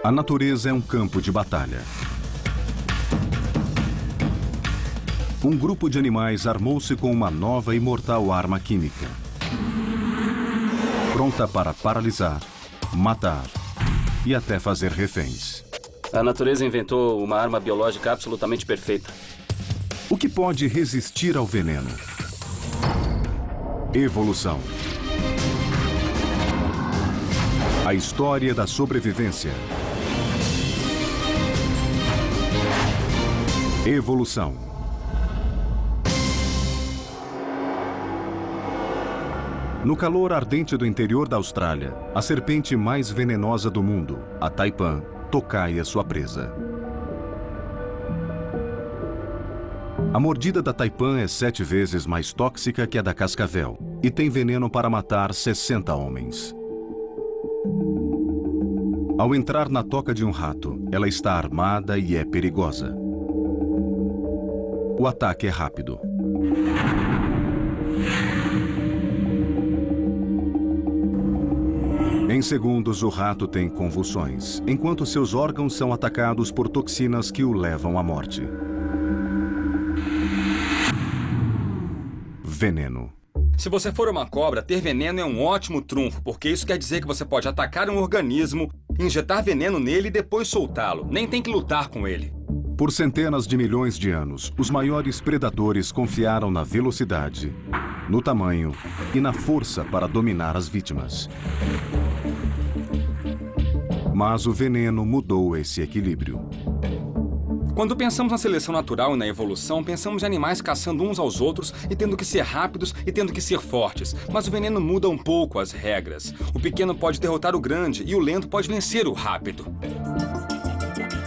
A natureza é um campo de batalha. Um grupo de animais armou-se com uma nova e mortal arma química, pronta para paralisar, matar e até fazer reféns. A natureza inventou uma arma biológica absolutamente perfeita. O que pode resistir ao veneno? Evolução. A história da sobrevivência. Evolução. No calor ardente do interior da Austrália, a serpente mais venenosa do mundo, a taipan, tocaia sua presa. A mordida da taipan é 7 vezes mais tóxica que a da cascavel e tem veneno para matar 60 homens. Ao entrar na toca de um rato, ela está armada e é perigosa. O ataque é rápido. Em segundos, o rato tem convulsões, enquanto seus órgãos são atacados por toxinas que o levam à morte. Veneno. Se você for uma cobra, ter veneno é um ótimo trunfo, porque isso quer dizer que você pode atacar um organismo, injetar veneno nele e depois soltá-lo. Nem tem que lutar com ele. Por centenas de milhões de anos, os maiores predadores confiaram na velocidade, no tamanho e na força para dominar as vítimas. Mas o veneno mudou esse equilíbrio. Quando pensamos na seleção natural e na evolução, pensamos em animais caçando uns aos outros e tendo que ser rápidos e tendo que ser fortes. Mas o veneno muda um pouco as regras. O pequeno pode derrotar o grande e o lento pode vencer o rápido.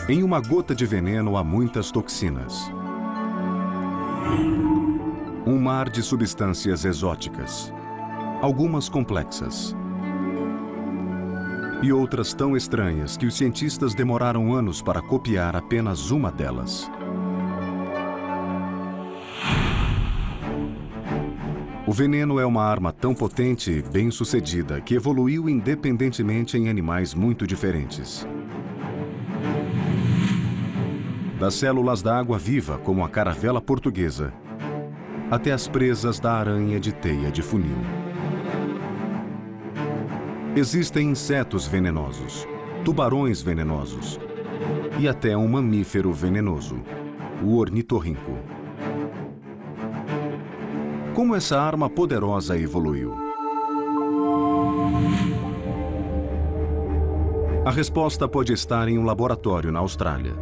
Em uma gota de veneno há muitas toxinas. Um mar de substâncias exóticas. Algumas complexas. E outras tão estranhas que os cientistas demoraram anos para copiar apenas uma delas. O veneno é uma arma tão potente e bem-sucedida que evoluiu independentemente em animais muito diferentes. Das células da água-viva, como a caravela portuguesa, até as presas da aranha de teia de funil. Existem insetos venenosos, tubarões venenosos e até um mamífero venenoso, o ornitorrinco. Como essa arma poderosa evoluiu? A resposta pode estar em um laboratório na Austrália.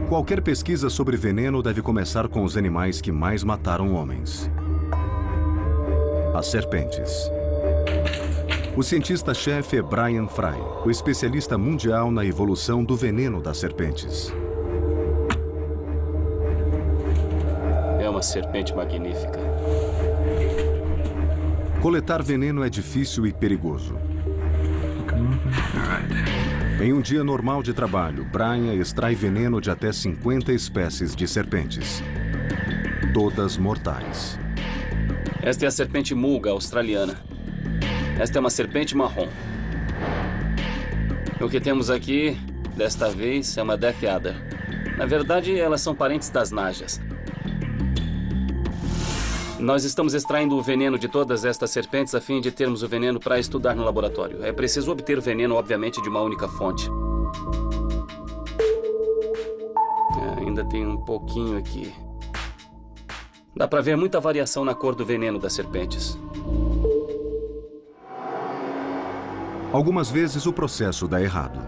Qualquer pesquisa sobre veneno deve começar com os animais que mais mataram homens. As serpentes. O cientista-chefe é Brian Fry, o especialista mundial na evolução do veneno das serpentes. É uma serpente magnífica. Coletar veneno é difícil e perigoso. Em um dia normal de trabalho, Brian extrai veneno de até 50 espécies de serpentes. Todas mortais. Esta é a serpente mulga australiana. Esta é uma serpente marrom. O que temos aqui, desta vez, é uma Death Adder. Na verdade, elas são parentes das najas. Nós estamos extraindo o veneno de todas estas serpentes a fim de termos o veneno para estudar no laboratório. É preciso obter o veneno, obviamente, de uma única fonte. Ainda tem um pouquinho aqui. Dá para ver muita variação na cor do veneno das serpentes. Algumas vezes o processo dá errado.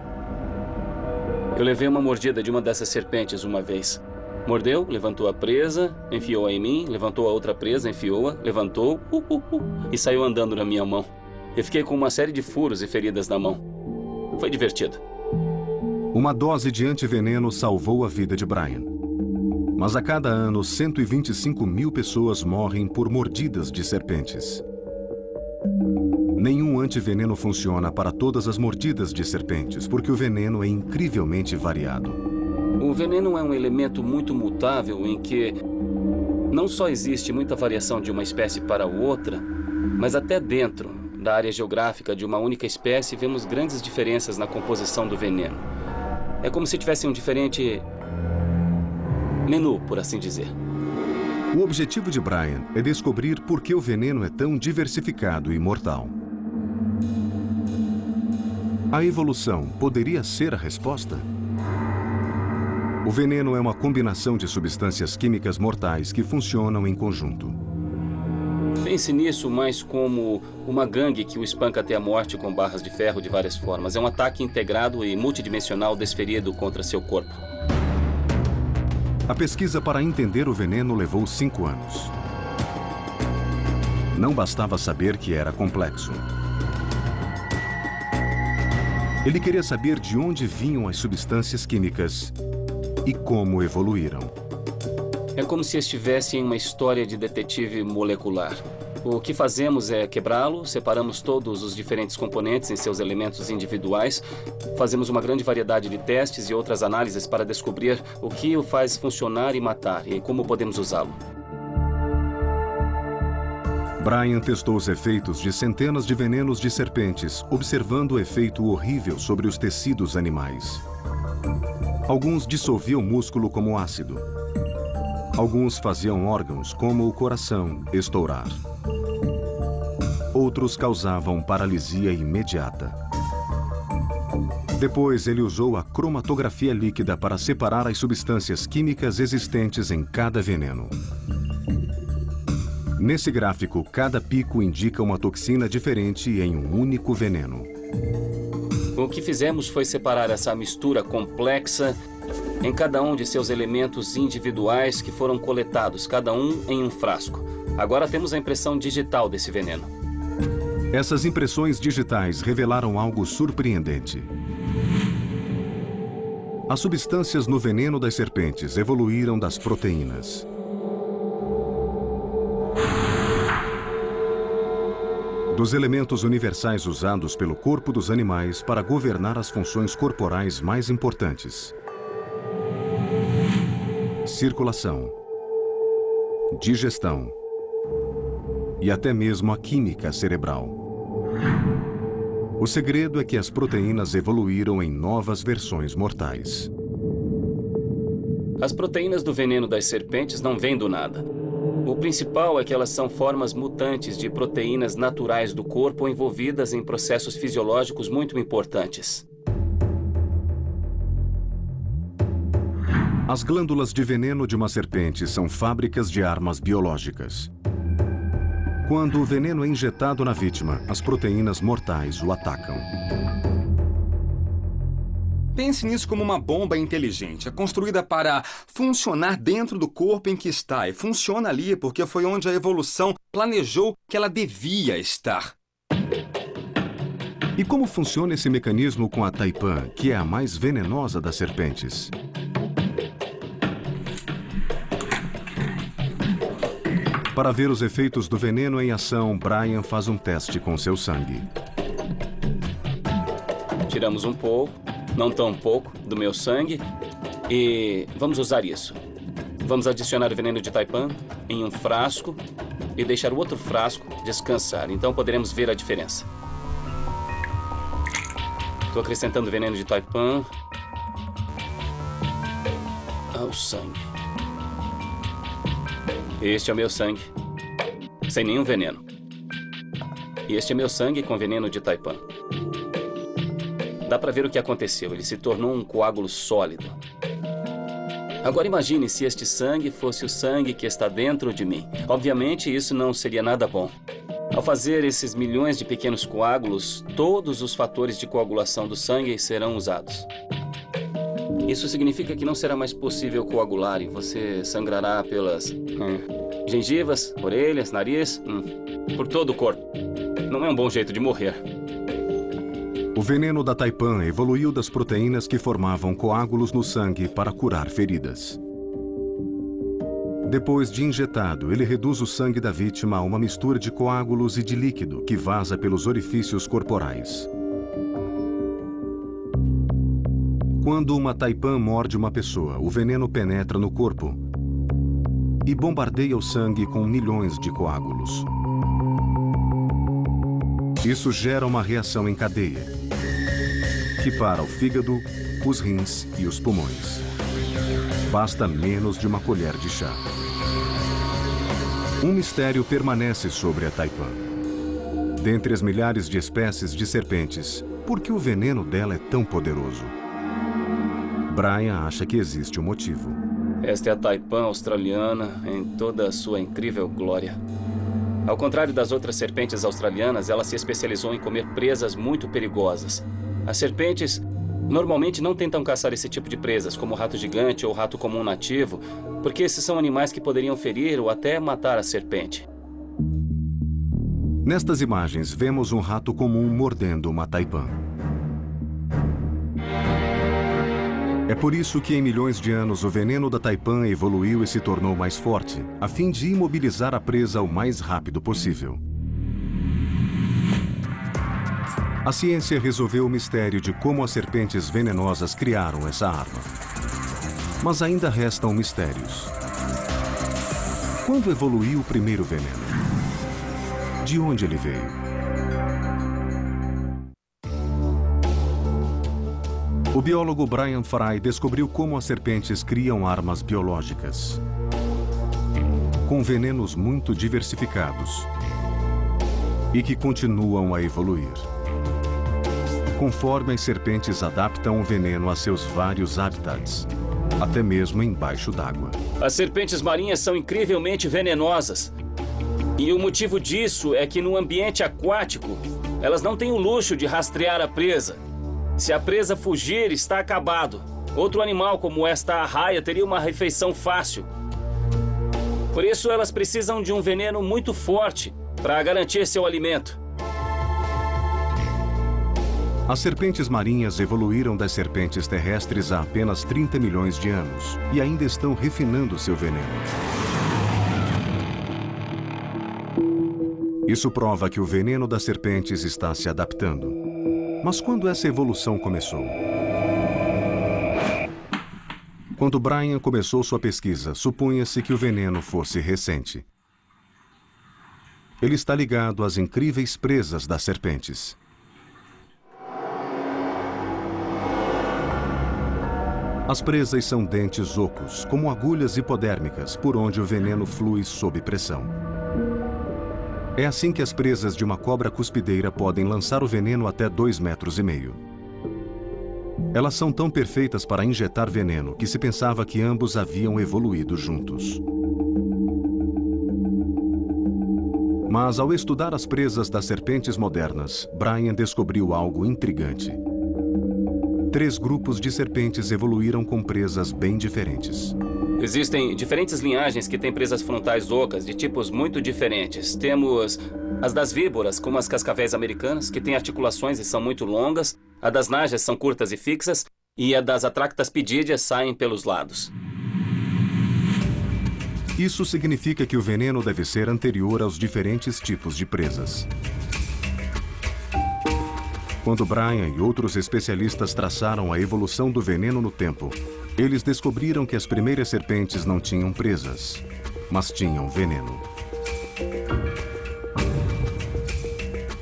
Eu levei uma mordida de uma dessas serpentes uma vez. Mordeu, levantou a presa, enfiou-a em mim, levantou a outra presa, enfiou-a, levantou, e saiu andando na minha mão. Eu fiquei com uma série de furos e feridas na mão. Foi divertido. Uma dose de antiveneno salvou a vida de Brian. Mas a cada ano, 125 mil pessoas morrem por mordidas de serpentes. Nenhum antiveneno funciona para todas as mordidas de serpentes, porque o veneno é incrivelmente variado. O veneno é um elemento muito mutável em que não só existe muita variação de uma espécie para outra, mas até dentro da área geográfica de uma única espécie, vemos grandes diferenças na composição do veneno. É como se tivesse um diferente menu, por assim dizer. O objetivo de Brian é descobrir por que o veneno é tão diversificado e mortal. A evolução poderia ser a resposta? O veneno é uma combinação de substâncias químicas mortais que funcionam em conjunto. Pense nisso mais como uma gangue que o espanca até a morte com barras de ferro de várias formas. É um ataque integrado e multidimensional desferido contra seu corpo. A pesquisa para entender o veneno levou 5 anos. Não bastava saber que era complexo. Ele queria saber de onde vinham as substâncias químicas e como evoluíram. É como se estivesse em uma história de detetive molecular. O que fazemos é quebrá-lo, separamos todos os diferentes componentes em seus elementos individuais, fazemos uma grande variedade de testes e outras análises para descobrir o que o faz funcionar e matar e como podemos usá-lo. Brian testou os efeitos de centenas de venenos de serpentes, observando o efeito horrível sobre os tecidos animais. Alguns dissolviam músculo como ácido. Alguns faziam órgãos, como o coração, estourar. Outros causavam paralisia imediata. Depois, ele usou a cromatografia líquida para separar as substâncias químicas existentes em cada veneno. Nesse gráfico, cada pico indica uma toxina diferente em um único veneno. O que fizemos foi separar essa mistura complexa em cada um de seus elementos individuais que foram coletados, cada um em um frasco. Agora temos a impressão digital desse veneno. Essas impressões digitais revelaram algo surpreendente. As substâncias no veneno das serpentes evoluíram das proteínas. Dos elementos universais usados pelo corpo dos animais para governar as funções corporais mais importantes. Circulação, digestão e até mesmo a química cerebral. O segredo é que as proteínas evoluíram em novas versões mortais. As proteínas do veneno das serpentes não vêm do nada. O principal é que elas são formas mutantes de proteínas naturais do corpo envolvidas em processos fisiológicos muito importantes. As glândulas de veneno de uma serpente são fábricas de armas biológicas. Quando o veneno é injetado na vítima, as proteínas mortais o atacam. Pense nisso como uma bomba inteligente. É construída para funcionar dentro do corpo em que está. E funciona ali porque foi onde a evolução planejou que ela devia estar. E como funciona esse mecanismo com a Taipan, que é a mais venenosa das serpentes? Para ver os efeitos do veneno em ação, Brian faz um teste com seu sangue. Tiramos um pouco, não tão pouco, do meu sangue e vamos usar isso. Vamos adicionar o veneno de Taipan em um frasco e deixar o outro frasco descansar. Então poderemos ver a diferença. Estou acrescentando veneno de Taipan ao sangue. Este é o meu sangue, sem nenhum veneno. E este é meu sangue com veneno de Taipan. Dá para ver o que aconteceu. Ele se tornou um coágulo sólido. Agora imagine se este sangue fosse o sangue que está dentro de mim. Obviamente, isso não seria nada bom. Ao fazer esses milhões de pequenos coágulos, todos os fatores de coagulação do sangue serão usados. Isso significa que não será mais possível coagular e você sangrará pelas gengivas, orelhas, nariz, por todo o corpo. Não é um bom jeito de morrer. O veneno da Taipan evoluiu das proteínas que formavam coágulos no sangue para curar feridas. Depois de injetado, ele reduz o sangue da vítima a uma mistura de coágulos e de líquido que vaza pelos orifícios corporais. Quando uma Taipan morde uma pessoa, o veneno penetra no corpo e bombardeia o sangue com milhões de coágulos. Isso gera uma reação em cadeia, que para o fígado, os rins e os pulmões. Basta menos de uma colher de chá. Um mistério permanece sobre a taipan. Dentre as milhares de espécies de serpentes, por que o veneno dela é tão poderoso? Brian acha que existe um motivo. Esta é a taipan australiana em toda a sua incrível glória. Ao contrário das outras serpentes australianas, ela se especializou em comer presas muito perigosas. As serpentes normalmente não tentam caçar esse tipo de presas, como o rato gigante ou o rato comum nativo, porque esses são animais que poderiam ferir ou até matar a serpente. Nestas imagens, vemos um rato comum mordendo uma taipan. É por isso que em milhões de anos o veneno da taipan evoluiu e se tornou mais forte, a fim de imobilizar a presa o mais rápido possível. A ciência resolveu o mistério de como as serpentes venenosas criaram essa arma. Mas ainda restam mistérios. Quando evoluiu o primeiro veneno? De onde ele veio? O biólogo Brian Fry descobriu como as serpentes criam armas biológicas, com venenos muito diversificados e que continuam a evoluir, conforme as serpentes adaptam o veneno a seus vários habitats, até mesmo embaixo d'água. As serpentes marinhas são incrivelmente venenosas. E o motivo disso é que no ambiente aquático, elas não têm o luxo de rastrear a presa. Se a presa fugir, está acabado. Outro animal como esta arraia teria uma refeição fácil. Por isso, elas precisam de um veneno muito forte para garantir seu alimento. As serpentes marinhas evoluíram das serpentes terrestres há apenas 30 milhões de anos e ainda estão refinando seu veneno. Isso prova que o veneno das serpentes está se adaptando. Mas quando essa evolução começou? Quando Brian começou sua pesquisa, supunha-se que o veneno fosse recente. Ele está ligado às incríveis presas das serpentes. As presas são dentes ocos, como agulhas hipodérmicas, por onde o veneno flui sob pressão. É assim que as presas de uma cobra cuspideira podem lançar o veneno até 2,5 metros. Elas são tão perfeitas para injetar veneno que se pensava que ambos haviam evoluído juntos. Mas ao estudar as presas das serpentes modernas, Brian descobriu algo intrigante. 3 grupos de serpentes evoluíram com presas bem diferentes. Existem diferentes linhagens que têm presas frontais ocas de tipos muito diferentes. Temos as das víboras, como as cascavéis americanas, que têm articulações e são muito longas. A das najas são curtas e fixas. E a das atractaspidídeas saem pelos lados. Isso significa que o veneno deve ser anterior aos diferentes tipos de presas. Quando Brian e outros especialistas traçaram a evolução do veneno no tempo, eles descobriram que as primeiras serpentes não tinham presas, mas tinham veneno.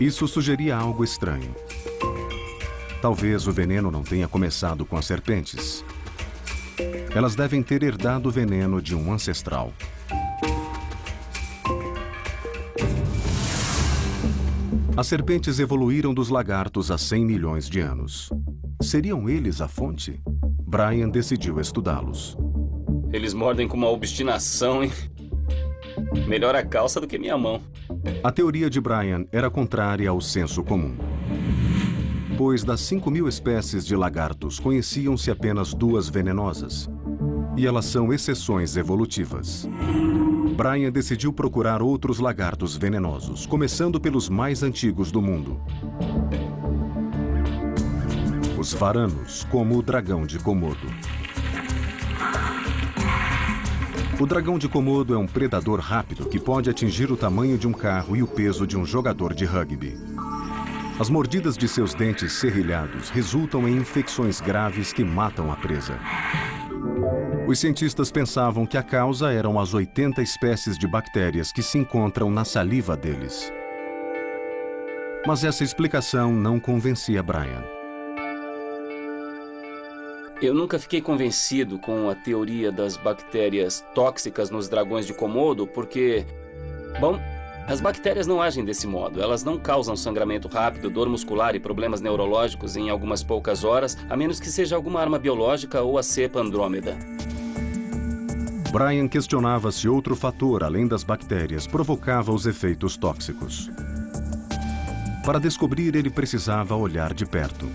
Isso sugeria algo estranho. Talvez o veneno não tenha começado com as serpentes. Elas devem ter herdado o veneno de um ancestral. As serpentes evoluíram dos lagartos há 100 milhões de anos. Seriam eles a fonte? Brian decidiu estudá-los. Eles mordem com uma obstinação, hein? Melhor a calça do que minha mão. A teoria de Brian era contrária ao senso comum. Pois das 5.000 espécies de lagartos, conheciam-se apenas 2 venenosas. E elas são exceções evolutivas. Brian decidiu procurar outros lagartos venenosos, começando pelos mais antigos do mundo. Os varanos, como o dragão de Komodo. O dragão de Komodo é um predador rápido que pode atingir o tamanho de um carro e o peso de um jogador de rugby. As mordidas de seus dentes serrilhados resultam em infecções graves que matam a presa. Os cientistas pensavam que a causa eram as 80 espécies de bactérias que se encontram na saliva deles. Mas essa explicação não convencia Brian. Eu nunca fiquei convencido com a teoria das bactérias tóxicas nos dragões de Komodo, porque, bom, as bactérias não agem desse modo. Elas não causam sangramento rápido, dor muscular e problemas neurológicos em algumas poucas horas, a menos que seja alguma arma biológica ou a cepa Andrômeda. Brian questionava se outro fator, além das bactérias, provocava os efeitos tóxicos. Para descobrir, ele precisava olhar de perto.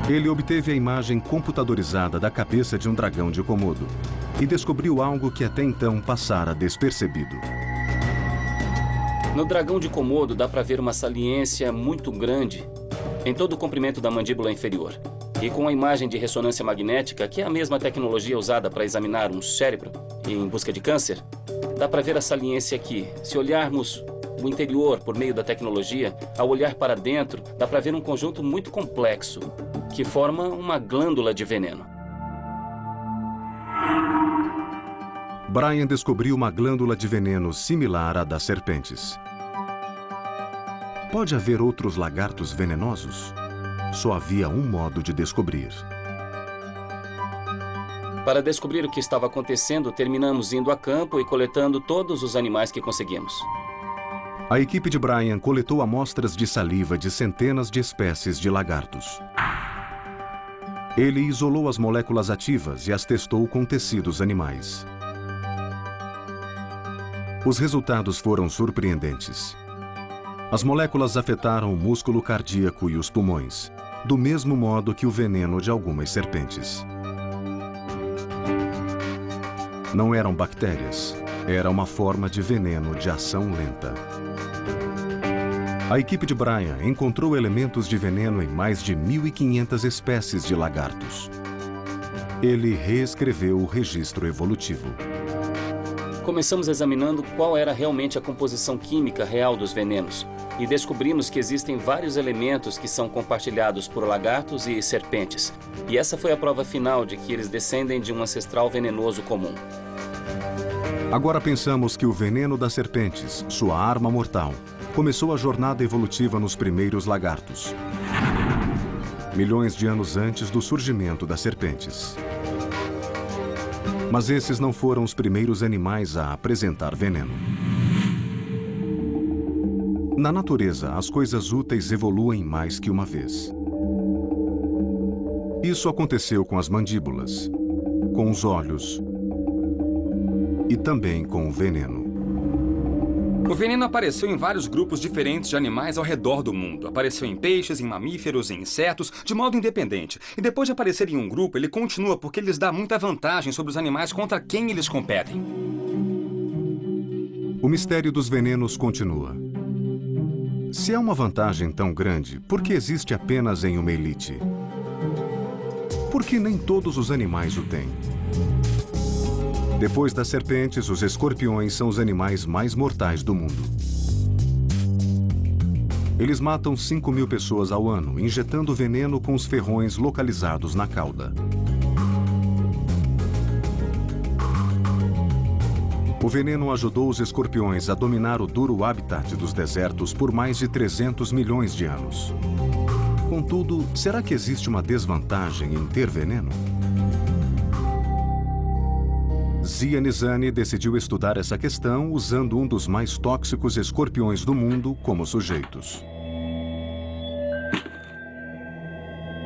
Ele obteve a imagem computadorizada da cabeça de um dragão de Komodo e descobriu algo que até então passara despercebido. No dragão de Komodo dá para ver uma saliência muito grande em todo o comprimento da mandíbula inferior. E com a imagem de ressonância magnética, que é a mesma tecnologia usada para examinar um cérebro em busca de câncer, dá para ver a saliência aqui. Se olharmos o interior por meio da tecnologia, ao olhar para dentro, dá para ver um conjunto muito complexo, que forma uma glândula de veneno. Brian descobriu uma glândula de veneno similar à das serpentes. Pode haver outros lagartos venenosos? Só havia um modo de descobrir. Para descobrir o que estava acontecendo, terminamos indo a campo e coletando todos os animais que conseguimos. A equipe de Brian coletou amostras de saliva de centenas de espécies de lagartos. Ele isolou as moléculas ativas e as testou com tecidos animais. Os resultados foram surpreendentes. As moléculas afetaram o músculo cardíaco e os pulmões, do mesmo modo que o veneno de algumas serpentes. Não eram bactérias, era uma forma de veneno de ação lenta. A equipe de Brian encontrou elementos de veneno em mais de 1.500 espécies de lagartos. Ele reescreveu o registro evolutivo. Começamos examinando qual era realmente a composição química real dos venenos e descobrimos que existem vários elementos que são compartilhados por lagartos e serpentes. E essa foi a prova final de que eles descendem de um ancestral venenoso comum. Agora pensamos que o veneno das serpentes, sua arma mortal, começou a jornada evolutiva nos primeiros lagartos, milhões de anos antes do surgimento das serpentes. Mas esses não foram os primeiros animais a apresentar veneno. Na natureza, as coisas úteis evoluem mais que uma vez. Isso aconteceu com as mandíbulas, com os olhos e também com o veneno. O veneno apareceu em vários grupos diferentes de animais ao redor do mundo. Apareceu em peixes, em mamíferos, em insetos, de modo independente. E depois de aparecer em um grupo, ele continua porque lhes dá muita vantagem sobre os animais contra quem eles competem. O mistério dos venenos continua. Se há uma vantagem tão grande, por que existe apenas em uma elite? Por que nem todos os animais o têm? Depois das serpentes, os escorpiões são os animais mais mortais do mundo. Eles matam 5.000 pessoas ao ano, injetando veneno com os ferrões localizados na cauda. O veneno ajudou os escorpiões a dominar o duro habitat dos desertos por mais de 300 milhões de anos. Contudo, será que existe uma desvantagem em ter veneno? Zia Nizani decidiu estudar essa questão usando um dos mais tóxicos escorpiões do mundo como sujeitos.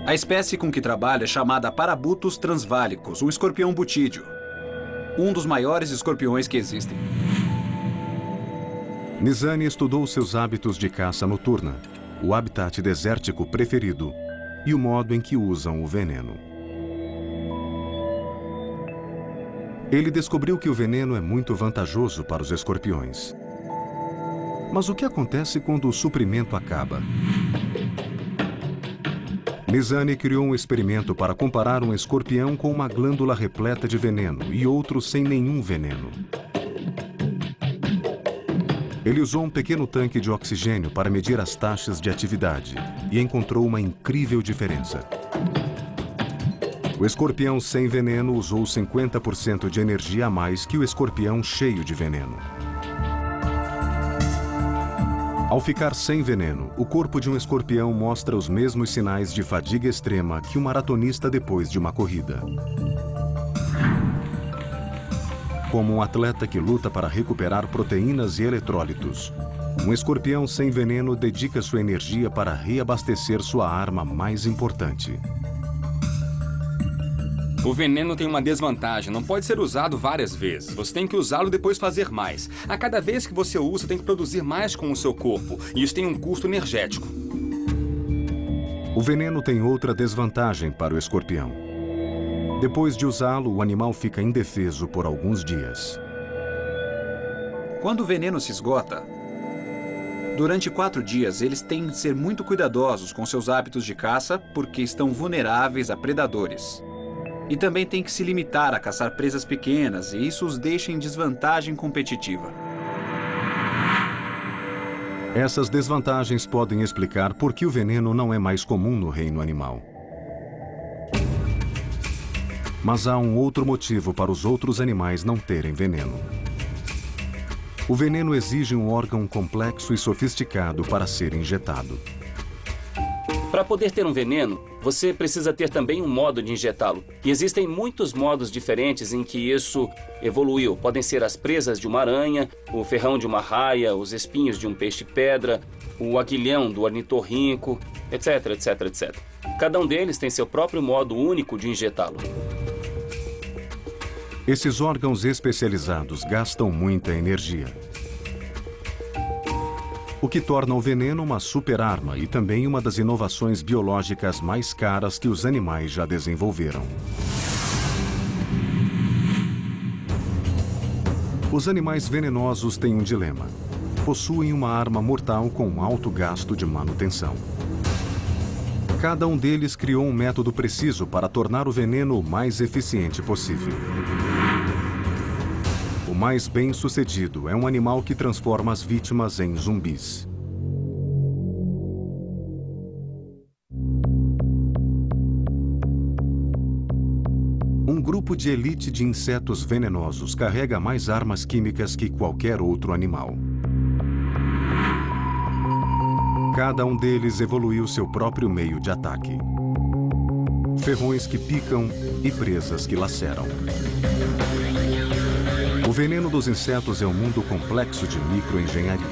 A espécie com que trabalha é chamada Parabutus transvalicus, o escorpião butídeo. Um dos maiores escorpiões que existem. Nizani estudou seus hábitos de caça noturna, o habitat desértico preferido e o modo em que usam o veneno. Ele descobriu que o veneno é muito vantajoso para os escorpiões. Mas o que acontece quando o suprimento acaba? Nizani criou um experimento para comparar um escorpião com uma glândula repleta de veneno e outro sem nenhum veneno. Ele usou um pequeno tanque de oxigênio para medir as taxas de atividade e encontrou uma incrível diferença. O escorpião sem veneno usou 50% de energia a mais que o escorpião cheio de veneno. Ao ficar sem veneno, o corpo de um escorpião mostra os mesmos sinais de fadiga extrema que um maratonista depois de uma corrida. Como um atleta que luta para recuperar proteínas e eletrólitos, um escorpião sem veneno dedica sua energia para reabastecer sua arma mais importante. O veneno tem uma desvantagem, não pode ser usado várias vezes. Você tem que usá-lo e depois fazer mais. A cada vez que você usa, tem que produzir mais com o seu corpo, e isso tem um custo energético. O veneno tem outra desvantagem para o escorpião. Depois de usá-lo, o animal fica indefeso por alguns dias. Quando o veneno se esgota, durante 4 dias, eles têm de ser muito cuidadosos com seus hábitos de caça, porque estão vulneráveis a predadores. E também tem que se limitar a caçar presas pequenas, e isso os deixa em desvantagem competitiva. Essas desvantagens podem explicar por que o veneno não é mais comum no reino animal. Mas há um outro motivo para os outros animais não terem veneno. O veneno exige um órgão complexo e sofisticado para ser injetado. Para poder ter um veneno, você precisa ter também um modo de injetá-lo. E existem muitos modos diferentes em que isso evoluiu. Podem ser as presas de uma aranha, o ferrão de uma raia, os espinhos de um peixe-pedra, o aguilhão do ornitorrinco, etc, etc, etc. Cada um deles tem seu próprio modo único de injetá-lo. Esses órgãos especializados gastam muita energia, o que torna o veneno uma super-arma e também uma das inovações biológicas mais caras que os animais já desenvolveram. Os animais venenosos têm um dilema. Possuem uma arma mortal com alto gasto de manutenção. Cada um deles criou um método preciso para tornar o veneno o mais eficiente possível. O mais bem-sucedido é um animal que transforma as vítimas em zumbis. Um grupo de elite de insetos venenosos carrega mais armas químicas que qualquer outro animal. Cada um deles evoluiu seu próprio meio de ataque. Ferrões que picam e presas que laceram. O veneno dos insetos é um mundo complexo de microengenharia.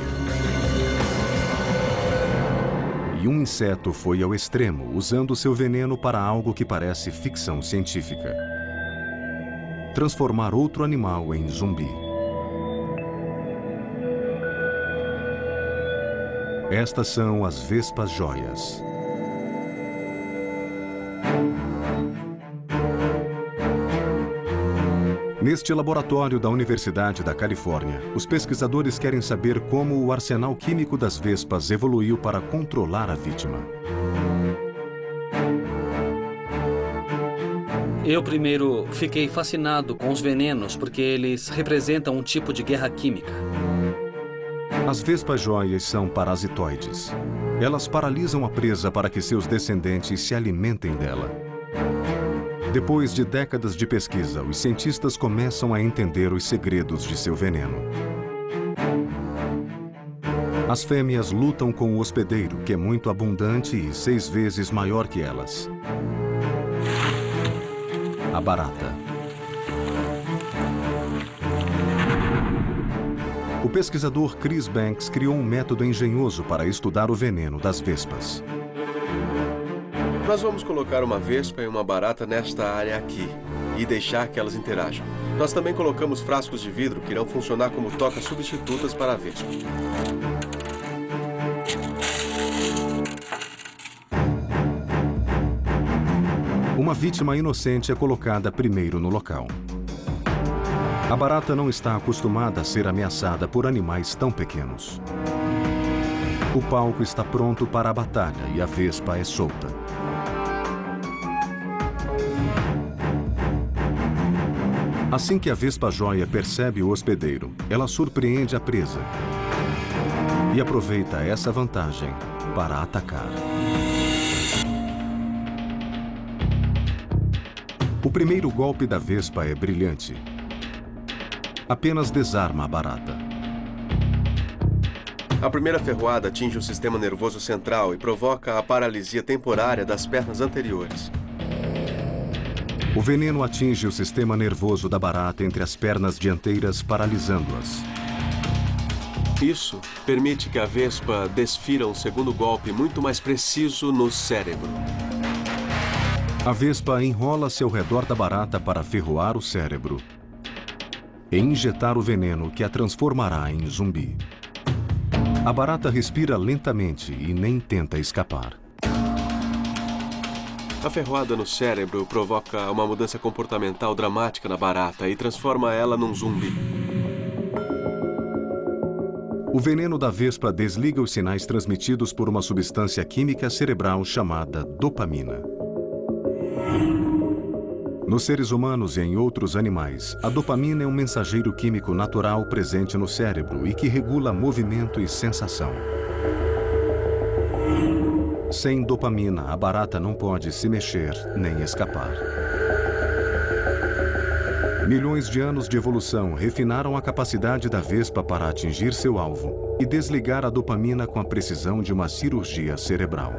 E um inseto foi ao extremo, usando seu veneno para algo que parece ficção científica: transformar outro animal em zumbi. Estas são as vespas joias. Neste laboratório da Universidade da Califórnia, os pesquisadores querem saber como o arsenal químico das vespas evoluiu para controlar a vítima. Eu primeiro fiquei fascinado com os venenos porque eles representam um tipo de guerra química. As vespas joias são parasitoides. Elas paralisam a presa para que seus descendentes se alimentem dela. Depois de décadas de pesquisa, os cientistas começam a entender os segredos de seu veneno. As fêmeas lutam com o hospedeiro, que é muito abundante e 6 vezes maior que elas. A barata. O pesquisador Chris Banks criou um método engenhoso para estudar o veneno das vespas. Nós vamos colocar uma vespa e uma barata nesta área aqui e deixar que elas interajam. Nós também colocamos frascos de vidro que irão funcionar como tocas substitutas para a vespa. Uma vítima inocente é colocada primeiro no local. A barata não está acostumada a ser ameaçada por animais tão pequenos. O palco está pronto para a batalha e a vespa é solta. Assim que a vespa joia percebe o hospedeiro, ela surpreende a presa e aproveita essa vantagem para atacar. O primeiro golpe da vespa é brilhante. Apenas desarma a barata. A primeira ferroada atinge o sistema nervoso central e provoca a paralisia temporária das pernas anteriores. O veneno atinge o sistema nervoso da barata entre as pernas dianteiras, paralisando-as. Isso permite que a vespa desfira um segundo golpe muito mais preciso no cérebro. A vespa enrola-se ao redor da barata para ferroar o cérebro e injetar o veneno que a transformará em zumbi. A barata respira lentamente e nem tenta escapar. A ferroada no cérebro provoca uma mudança comportamental dramática na barata e transforma ela num zumbi. O veneno da vespa desliga os sinais transmitidos por uma substância química cerebral chamada dopamina. Nos seres humanos e em outros animais, a dopamina é um mensageiro químico natural presente no cérebro e que regula movimento e sensação. Sem dopamina, a barata não pode se mexer nem escapar. Milhões de anos de evolução refinaram a capacidade da vespa para atingir seu alvo e desligar a dopamina com a precisão de uma cirurgia cerebral.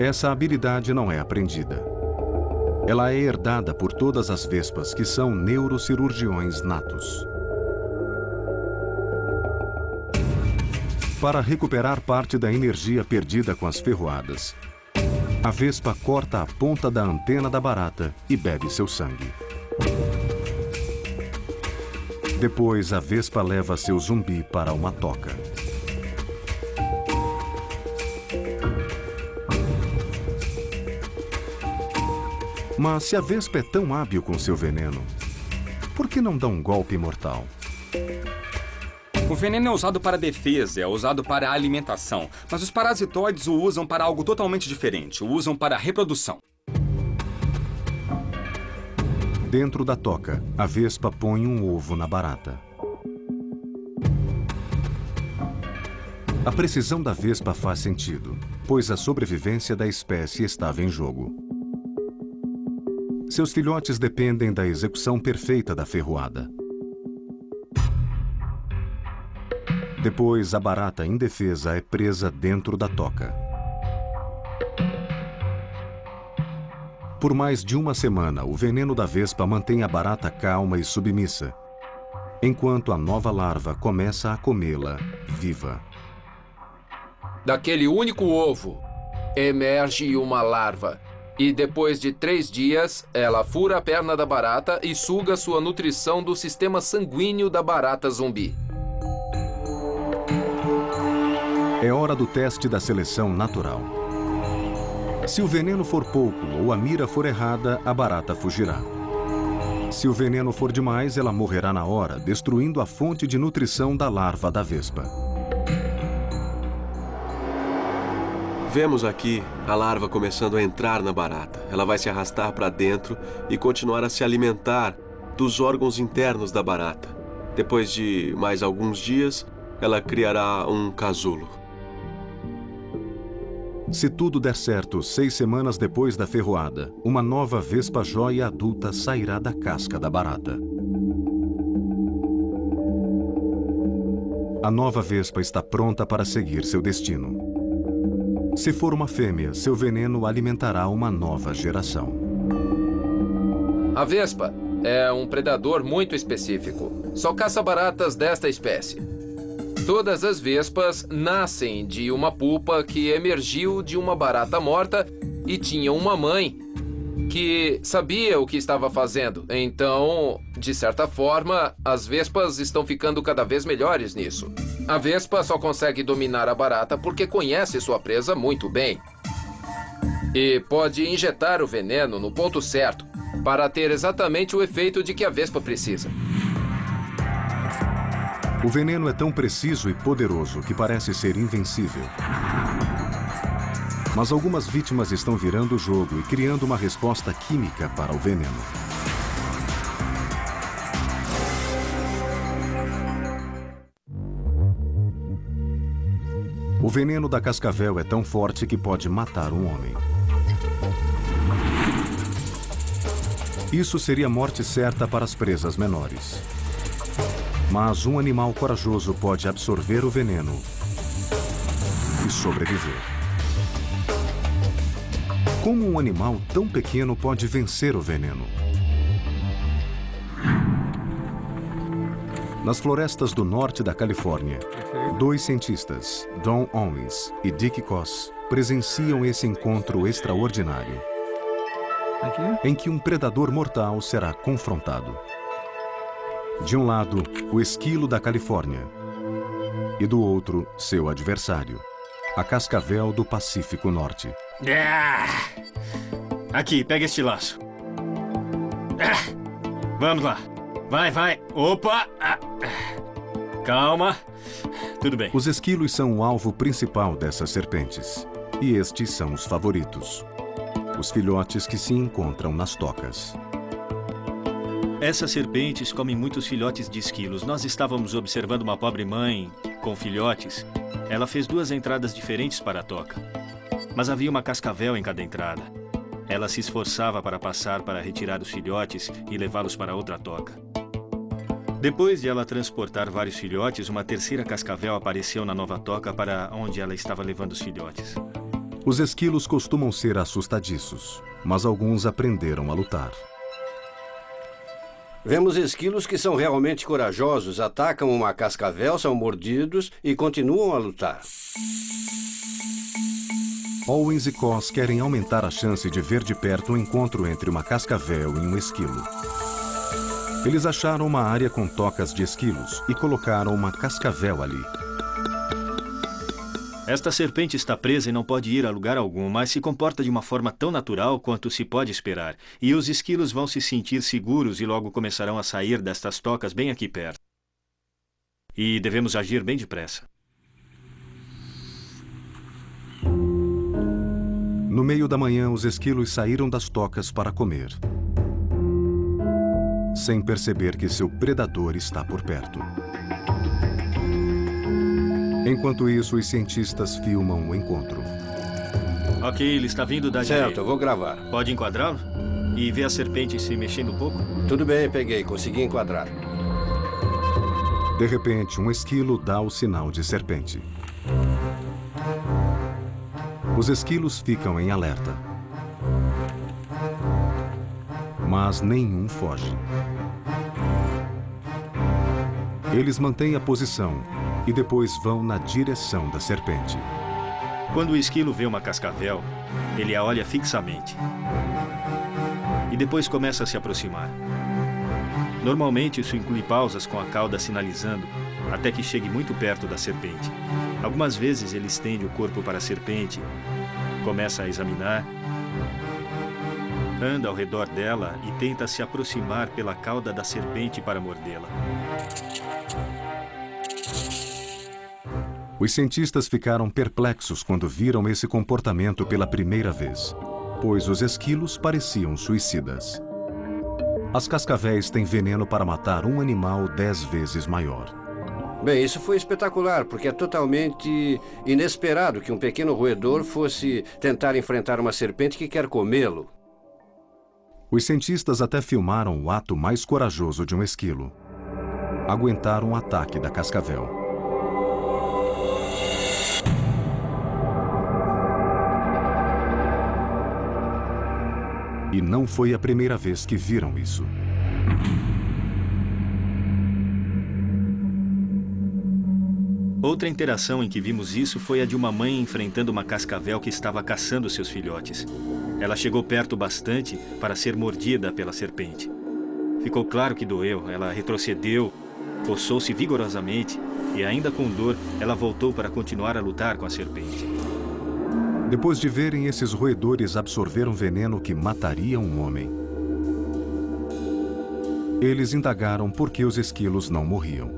Essa habilidade não é aprendida. Ela é herdada por todas as vespas, que são neurocirurgiões natos. Para recuperar parte da energia perdida com as ferroadas, a vespa corta a ponta da antena da barata e bebe seu sangue. Depois, a vespa leva seu zumbi para uma toca. Mas se a vespa é tão hábil com seu veneno, por que não dá um golpe mortal? O veneno é usado para defesa, é usado para alimentação, mas os parasitoides o usam para algo totalmente diferente, o usam para reprodução. Dentro da toca, a vespa põe um ovo na barata. A precisão da vespa faz sentido, pois a sobrevivência da espécie estava em jogo. Seus filhotes dependem da execução perfeita da ferroada. Depois, a barata indefesa é presa dentro da toca. Por mais de uma semana, o veneno da vespa mantém a barata calma e submissa, enquanto a nova larva começa a comê-la viva. Daquele único ovo, emerge uma larva. E depois de 3 dias, ela fura a perna da barata e suga sua nutrição do sistema sanguíneo da barata zumbi. É hora do teste da seleção natural. Se o veneno for pouco ou a mira for errada, a barata fugirá. Se o veneno for demais, ela morrerá na hora, destruindo a fonte de nutrição da larva da vespa. Vemos aqui a larva começando a entrar na barata. Ela vai se arrastar para dentro e continuar a se alimentar dos órgãos internos da barata. Depois de mais alguns dias, ela criará um casulo. Se tudo der certo, 6 semanas depois da ferroada, uma nova vespa jóia adulta sairá da casca da barata. A nova vespa está pronta para seguir seu destino. Se for uma fêmea, seu veneno alimentará uma nova geração. A vespa é um predador muito específico. Só caça baratas desta espécie. Todas as vespas nascem de uma pupa que emergiu de uma barata morta e tinha uma mãe que sabia o que estava fazendo. Então, de certa forma, as vespas estão ficando cada vez melhores nisso. A vespa só consegue dominar a barata porque conhece sua presa muito bem. E pode injetar o veneno no ponto certo para ter exatamente o efeito de que a vespa precisa. O veneno é tão preciso e poderoso que parece ser invencível. Mas algumas vítimas estão virando o jogo e criando uma resposta química para o veneno. O veneno da cascavel é tão forte que pode matar um homem. Isso seria morte certa para as presas menores. Mas um animal corajoso pode absorver o veneno e sobreviver. Como um animal tão pequeno pode vencer o veneno? Nas florestas do norte da Califórnia, 2 cientistas, Don Owens e Dick Koss, presenciam esse encontro extraordinário, em que um predador mortal será confrontado. De um lado, o esquilo da Califórnia, e do outro, seu adversário, a cascavel do Pacífico Norte. Aqui, pega este laço. Vamos lá. Vai. Opa! Calma. Tudo bem. Os esquilos são o alvo principal dessas serpentes, e estes são os favoritos. Os filhotes que se encontram nas tocas. Essas serpentes comem muitos filhotes de esquilos. Nós estávamos observando uma pobre mãe com filhotes. Ela fez 2 entradas diferentes para a toca, mas havia uma cascavel em cada entrada. Ela se esforçava para passar para retirar os filhotes e levá-los para outra toca. Depois de ela transportar vários filhotes, uma terceira cascavel apareceu na nova toca para onde ela estava levando os filhotes. Os esquilos costumam ser assustadiços, mas alguns aprenderam a lutar. Vemos esquilos que são realmente corajosos, atacam uma cascavel, são mordidos e continuam a lutar. Owens e Koss querem aumentar a chance de ver de perto o encontro entre uma cascavel e um esquilo. Eles acharam uma área com tocas de esquilos e colocaram uma cascavel ali. Esta serpente está presa e não pode ir a lugar algum, mas se comporta de uma forma tão natural quanto se pode esperar. E os esquilos vão se sentir seguros e logo começarão a sair destas tocas bem aqui perto. E devemos agir bem depressa. No meio da manhã, os esquilos saíram das tocas para comer, sem perceber que seu predador está por perto. Enquanto isso, os cientistas filmam o encontro. Ok, ele está vindo da direita. Certo, eu vou gravar. Pode enquadrá-lo? E ver a serpente se mexendo um pouco? Tudo bem, peguei, consegui enquadrar. De repente, um esquilo dá o sinal de serpente. Os esquilos ficam em alerta. Mas nenhum foge. Eles mantêm a posição e depois vão na direção da serpente. Quando o esquilo vê uma cascavel, ele a olha fixamente. E depois começa a se aproximar. Normalmente, isso inclui pausas com a cauda sinalizando até que chegue muito perto da serpente. Algumas vezes ele estende o corpo para a serpente, começa a examinar, anda ao redor dela e tenta se aproximar pela cauda da serpente para mordê-la. Os cientistas ficaram perplexos quando viram esse comportamento pela primeira vez, pois os esquilos pareciam suicidas. As cascavéis têm veneno para matar um animal 10 vezes maior. Bem, isso foi espetacular, porque é totalmente inesperado que um pequeno roedor fosse tentar enfrentar uma serpente que quer comê-lo. Os cientistas até filmaram o ato mais corajoso de um esquilo. Aguentaram o ataque da cascavel. E não foi a primeira vez que viram isso. Outra interação em que vimos isso foi a de uma mãe enfrentando uma cascavel que estava caçando seus filhotes. Ela chegou perto bastante para ser mordida pela serpente. Ficou claro que doeu, ela retrocedeu, coçou-se vigorosamente e, ainda com dor, ela voltou para continuar a lutar com a serpente. Depois de verem esses roedores absorver um veneno que mataria um homem, eles indagaram por que os esquilos não morriam.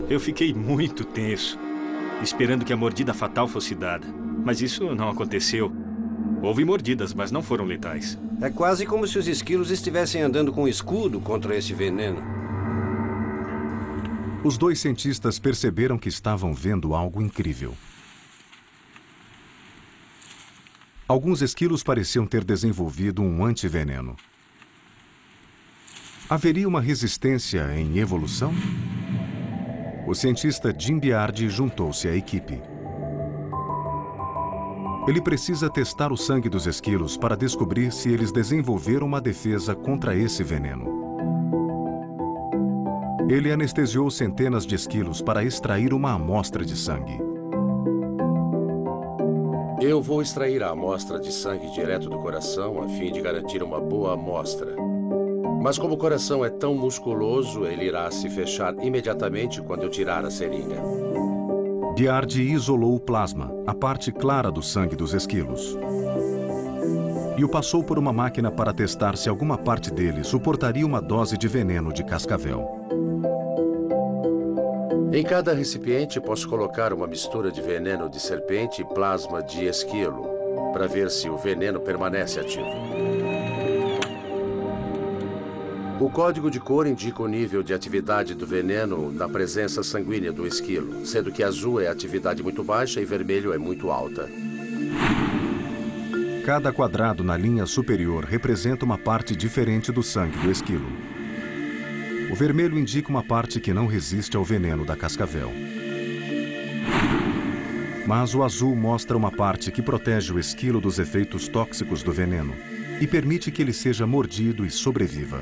Eu fiquei muito tenso, esperando que a mordida fatal fosse dada. Mas isso não aconteceu. Houve mordidas, mas não foram letais. É quase como se os esquilos estivessem andando com um escudo contra esse veneno. Os 2 cientistas perceberam que estavam vendo algo incrível. Alguns esquilos pareciam ter desenvolvido um antiveneno. Haveria uma resistência em evolução? O cientista Jim Biardi juntou-se à equipe. Ele precisa testar o sangue dos esquilos para descobrir se eles desenvolveram uma defesa contra esse veneno. Ele anestesiou centenas de esquilos para extrair uma amostra de sangue. Eu vou extrair a amostra de sangue direto do coração a fim de garantir uma boa amostra. Mas como o coração é tão musculoso, ele irá se fechar imediatamente quando eu tirar a seringa. Biardi isolou o plasma, a parte clara do sangue dos esquilos, e o passou por uma máquina para testar se alguma parte dele suportaria uma dose de veneno de cascavel. Em cada recipiente, posso colocar uma mistura de veneno de serpente e plasma de esquilo, para ver se o veneno permanece ativo. O código de cor indica o nível de atividade do veneno na presença sanguínea do esquilo, sendo que azul é atividade muito baixa e vermelho é muito alta. Cada quadrado na linha superior representa uma parte diferente do sangue do esquilo. O vermelho indica uma parte que não resiste ao veneno da cascavel. Mas o azul mostra uma parte que protege o esquilo dos efeitos tóxicos do veneno e permite que ele seja mordido e sobreviva.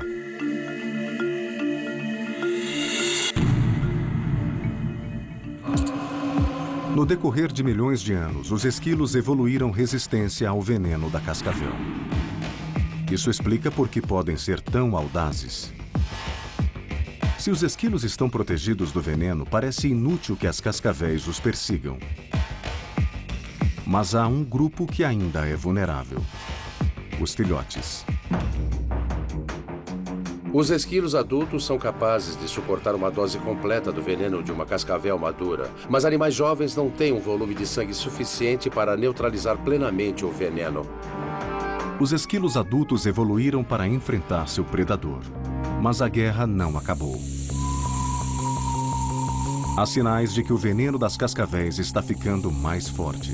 No decorrer de milhões de anos, os esquilos evoluíram resistência ao veneno da cascavel. Isso explica por que podem ser tão audazes. Se os esquilos estão protegidos do veneno, parece inútil que as cascavéis os persigam. Mas há um grupo que ainda é vulnerável: os filhotes. Os esquilos adultos são capazes de suportar uma dose completa do veneno de uma cascavel madura, mas animais jovens não têm um volume de sangue suficiente para neutralizar plenamente o veneno. Os esquilos adultos evoluíram para enfrentar seu predador, mas a guerra não acabou. Há sinais de que o veneno das cascavéis está ficando mais forte.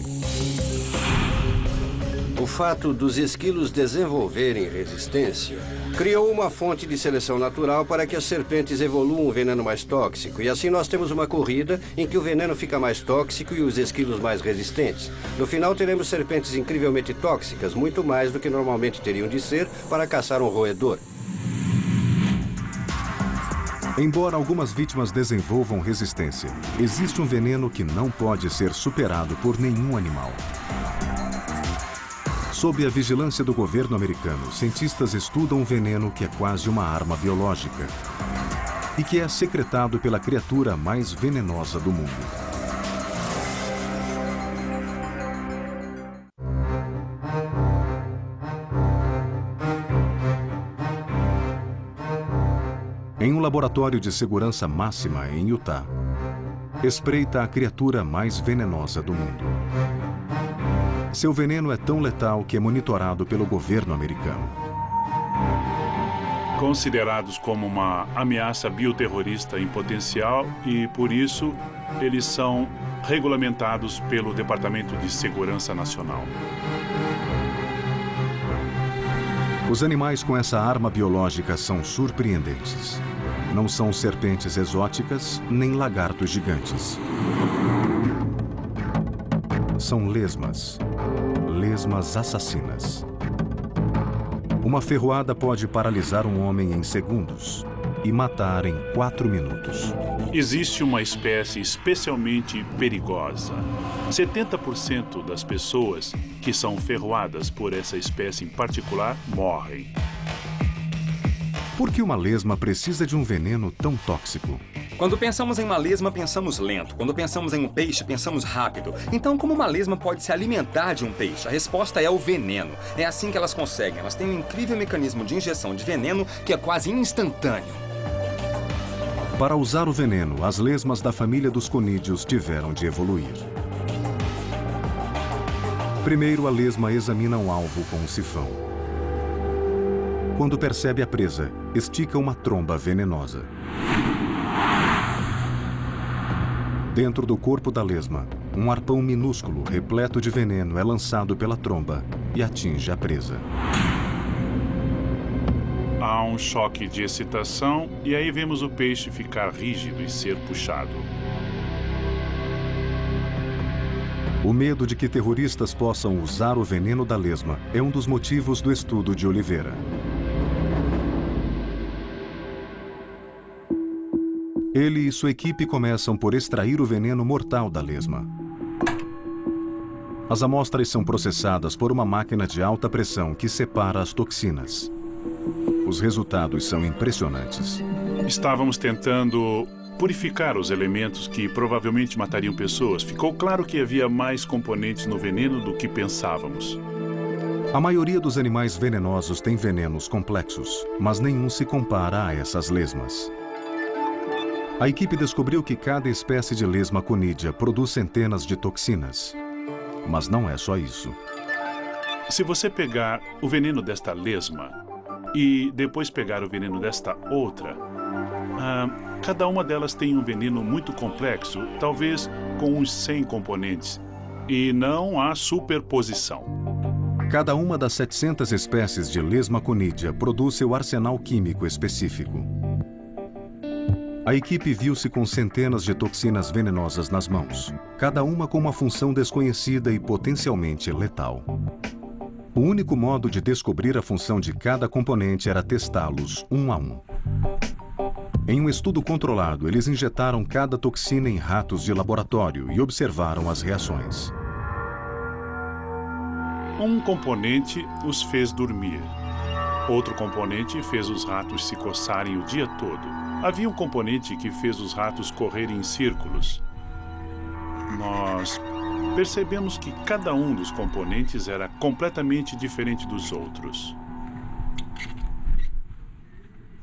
O fato dos esquilos desenvolverem resistência criou uma fonte de seleção natural para que as serpentes evoluam um veneno mais tóxico. E assim nós temos uma corrida em que o veneno fica mais tóxico e os esquilos mais resistentes. No final teremos serpentes incrivelmente tóxicas, muito mais do que normalmente teriam de ser para caçar um roedor. Embora algumas vítimas desenvolvam resistência, existe um veneno que não pode ser superado por nenhum animal. Sob a vigilância do governo americano, cientistas estudam um veneno que é quase uma arma biológica e que é secretado pela criatura mais venenosa do mundo. Em um laboratório de segurança máxima em Utah, espreita a criatura mais venenosa do mundo. Seu veneno é tão letal que é monitorado pelo governo americano. Considerados como uma ameaça bioterrorista em potencial e, por isso, eles são regulamentados pelo Departamento de Segurança Nacional. Os animais com essa arma biológica são surpreendentes. Não são serpentes exóticas, nem lagartos gigantes. São lesmas. Lesmas assassinas. Uma ferroada pode paralisar um homem em segundos e matar em 4 minutos. Existe uma espécie especialmente perigosa. 70% das pessoas que são ferroadas por essa espécie em particular morrem. Por que uma lesma precisa de um veneno tão tóxico? Quando pensamos em uma lesma, pensamos lento. Quando pensamos em um peixe, pensamos rápido. Então, como uma lesma pode se alimentar de um peixe? A resposta é o veneno. É assim que elas conseguem. Elas têm um incrível mecanismo de injeção de veneno que é quase instantâneo. Para usar o veneno, as lesmas da família dos conídeos tiveram de evoluir. Primeiro, a lesma examina um alvo com um sifão. Quando percebe a presa, estica uma tromba venenosa. Dentro do corpo da lesma, um arpão minúsculo, repleto de veneno, é lançado pela tromba e atinge a presa. Há um choque de excitação e aí vemos o peixe ficar rígido e ser puxado. O medo de que terroristas possam usar o veneno da lesma é um dos motivos do estudo de Oliveira. Ele e sua equipe começam por extrair o veneno mortal da lesma. As amostras são processadas por uma máquina de alta pressão que separa as toxinas. Os resultados são impressionantes. Estávamos tentando purificar os elementos que provavelmente matariam pessoas. Ficou claro que havia mais componentes no veneno do que pensávamos. A maioria dos animais venenosos tem venenos complexos, mas nenhum se compara a essas lesmas. A equipe descobriu que cada espécie de lesma conídea produz centenas de toxinas. Mas não é só isso. Se você pegar o veneno desta lesma e depois pegar o veneno desta outra, cada uma delas tem um veneno muito complexo, talvez com uns 100 componentes, e não há superposição. Cada uma das 700 espécies de lesma conídea produz seu arsenal químico específico. A equipe viu-se com centenas de toxinas venenosas nas mãos, cada uma com uma função desconhecida e potencialmente letal. O único modo de descobrir a função de cada componente era testá-los um a um. Em um estudo controlado, eles injetaram cada toxina em ratos de laboratório e observaram as reações. Um componente os fez dormir. Outro componente fez os ratos se coçarem o dia todo. Havia um componente que fez os ratos correrem em círculos. Nós percebemos que cada um dos componentes era completamente diferente dos outros.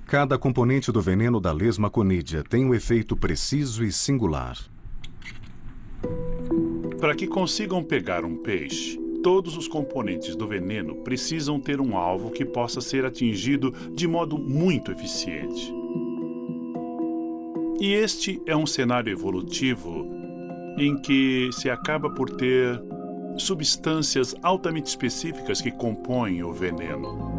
Cada componente do veneno da lesma conídea tem um efeito preciso e singular. Para que consigam pegar um peixe, todos os componentes do veneno precisam ter um alvo que possa ser atingido de modo muito eficiente. E este é um cenário evolutivo em que se acaba por ter substâncias altamente específicas que compõem o veneno.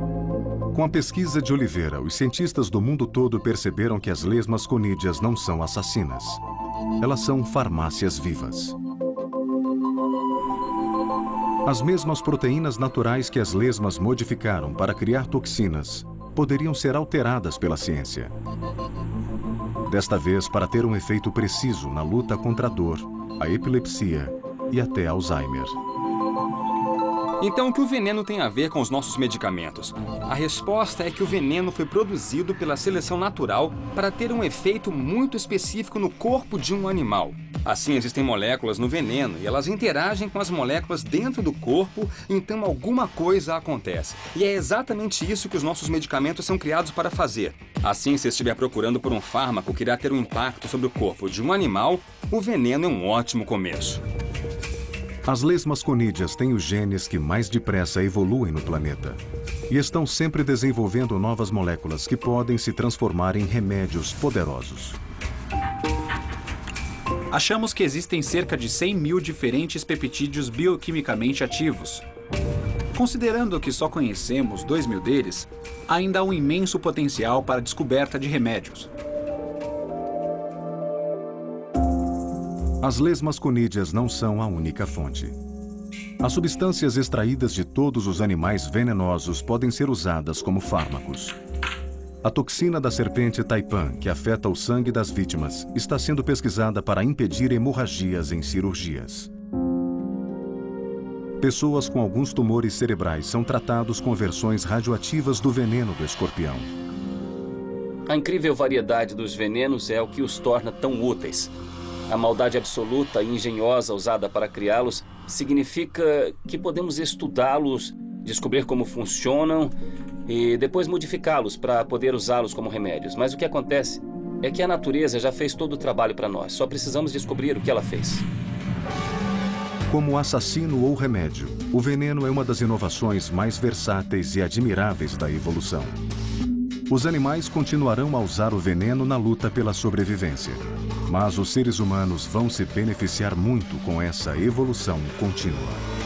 Com a pesquisa de Oliveira, os cientistas do mundo todo perceberam que as lesmas conídeas não são assassinas. Elas são farmácias vivas. As mesmas proteínas naturais que as lesmas modificaram para criar toxinas poderiam ser alteradas pela ciência. Desta vez, para ter um efeito preciso na luta contra a dor, a epilepsia e até Alzheimer. Então, o que o veneno tem a ver com os nossos medicamentos? A resposta é que o veneno foi produzido pela seleção natural para ter um efeito muito específico no corpo de um animal. Assim, existem moléculas no veneno e elas interagem com as moléculas dentro do corpo, então alguma coisa acontece. E é exatamente isso que os nossos medicamentos são criados para fazer. Assim, se estiver procurando por um fármaco que irá ter um impacto sobre o corpo de um animal, o veneno é um ótimo começo. As lesmas conídeas têm os genes que mais depressa evoluem no planeta e estão sempre desenvolvendo novas moléculas que podem se transformar em remédios poderosos. Achamos que existem cerca de 100 mil diferentes peptídeos bioquimicamente ativos. Considerando que só conhecemos 2.000 deles, ainda há um imenso potencial para a descoberta de remédios. As lesmas conídeas não são a única fonte. As substâncias extraídas de todos os animais venenosos podem ser usadas como fármacos. A toxina da serpente taipan, que afeta o sangue das vítimas, está sendo pesquisada para impedir hemorragias em cirurgias. Pessoas com alguns tumores cerebrais são tratados com versões radioativas do veneno do escorpião. A incrível variedade dos venenos é o que os torna tão úteis. A maldade absoluta e engenhosa usada para criá-los significa que podemos estudá-los, descobrir como funcionam e depois modificá-los para poder usá-los como remédios. Mas o que acontece é que a natureza já fez todo o trabalho para nós. Só precisamos descobrir o que ela fez. Como assassino ou remédio, o veneno é uma das inovações mais versáteis e admiráveis da evolução. Os animais continuarão a usar o veneno na luta pela sobrevivência. Mas os seres humanos vão se beneficiar muito com essa evolução contínua.